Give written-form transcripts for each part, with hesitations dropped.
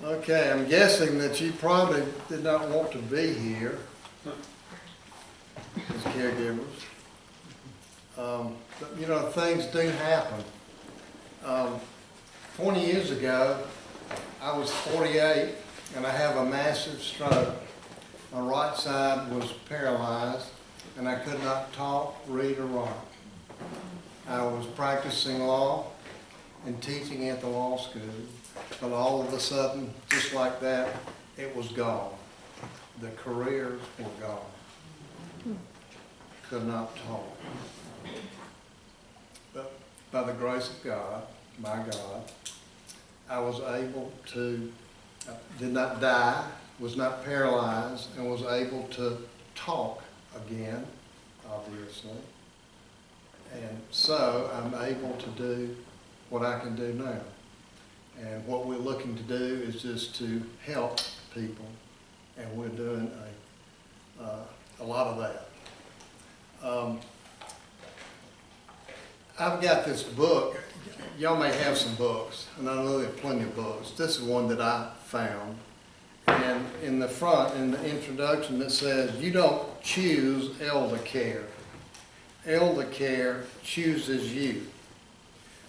Okay, I'm guessing that you probably did not want to be here as caregivers. But you know, things do happen. 20 years ago, I was 48 and I have a massive stroke. My right side was paralyzed and I could not talk, read, or write. I was practicing law and teaching at the law school, but all of a sudden, just like that, it was gone. The careers were gone. Could not talk. But by the grace of God, my God, I was able to, did not die, was not paralyzed, and was able to talk again, obviously. And so I'm able to do what I can do now. And what we're looking to do is just to help people, and we're doing a lot of that. I've got this book. Y'all may have some books, and I know there are plenty of books. This is one that I found. And in the front, in the introduction, it says, you don't choose elder care. Elder care chooses you.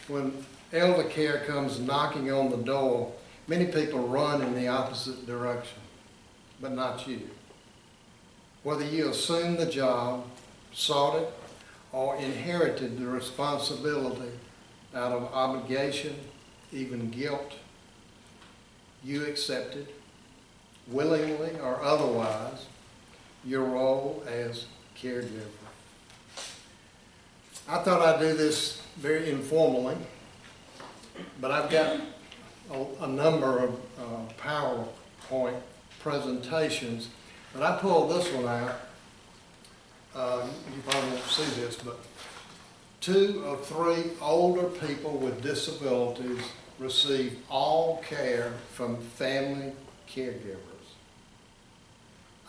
When elder care comes knocking on the door, many people run in the opposite direction, but not you. Whether you assumed the job, sought it, or inherited the responsibility out of obligation, even guilt, you accepted, willingly or otherwise, your role as caregiver. I thought I'd do this very informally, but I've got a number of PowerPoint presentations, but I pulled this one out. You probably won't see this, but 2 of 3 older people with disabilities receive all care from family caregivers.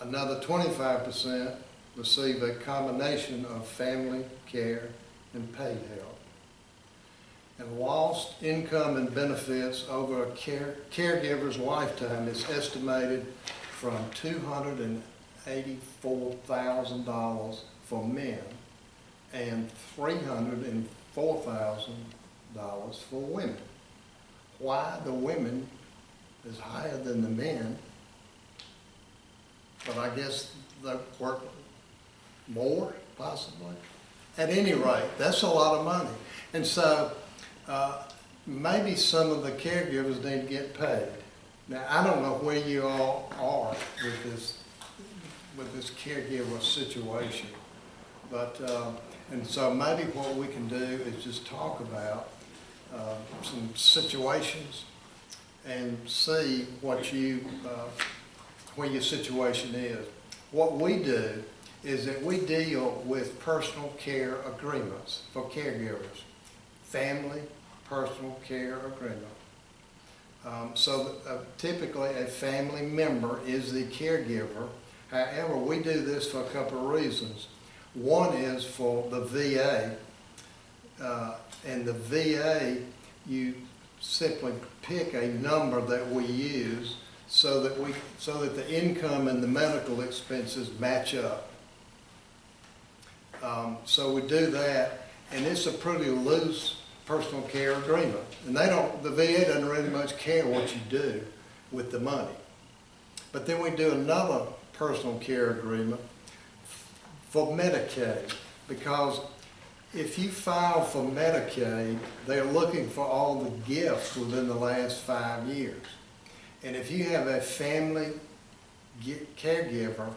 Another 25% receive a combination of family care and paid help. And lost income and benefits over a caregiver's lifetime is estimated from $284,000 for men and $304,000 for women. Why the women is higher than the men, but I guess they work more, possibly. At any rate, that's a lot of money. And so maybe some of the caregivers need to get paid. Now, I don't know where you all are with this caregiver situation, but and so maybe what we can do is just talk about some situations and see what where your situation is. What we do is that we deal with personal care agreements for caregivers, family personal care agreement. So typically a family member is the caregiver. However, we do this for a couple of reasons. One is for the VA, and the VA, you simply pick a number that we use so that the income and the medical expenses match up. So we do that, and it's a pretty loose personal care agreement. And the VA doesn't really much care what you do with the money. But then we do another personal care agreement for Medicaid, because if you file for Medicaid, they're looking for all the gifts within the last 5 years. And if you have a family caregiver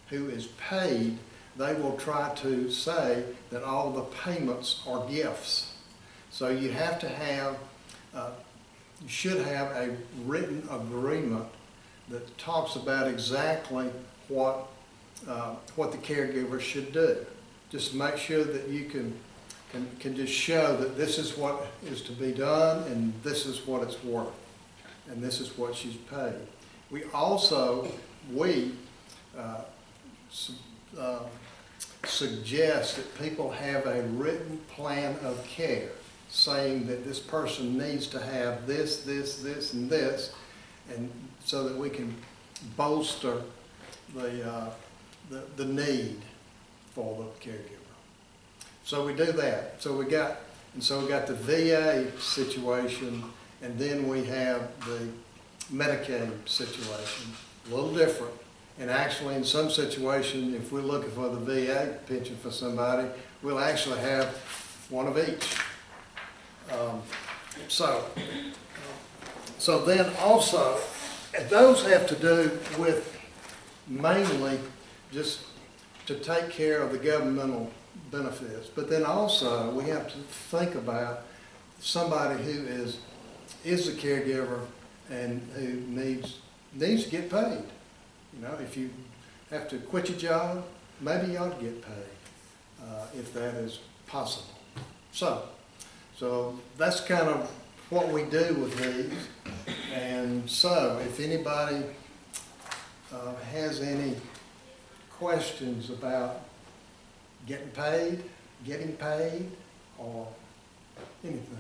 who is paid, they will try to say that all the payments are gifts. So you have to have, you should have a written agreement that talks about exactly what the caregiver should do. Just make sure that you can just show that this is what is to be done and this is what it's worth and this is what she's paid. We also, suggest that people have a written plan of care saying that this person needs to have this, this, this, and this, and so that we can bolster the need for the caregiver. So we do that. So we got the VA situation, and then we have the Medicaid situation, a little different. And actually, in some situations, if we're looking for the VA pension for somebody, we'll actually have one of each. So then also, and those have to do with mainly just to take care of the governmental benefits. But then also, we have to think about somebody who is a caregiver and who needs to get paid. You know, if you have to quit your job, maybe you ought to get paid, if that is possible. So that's kind of what we do with these. And so if anybody has any questions about getting paid, or anything.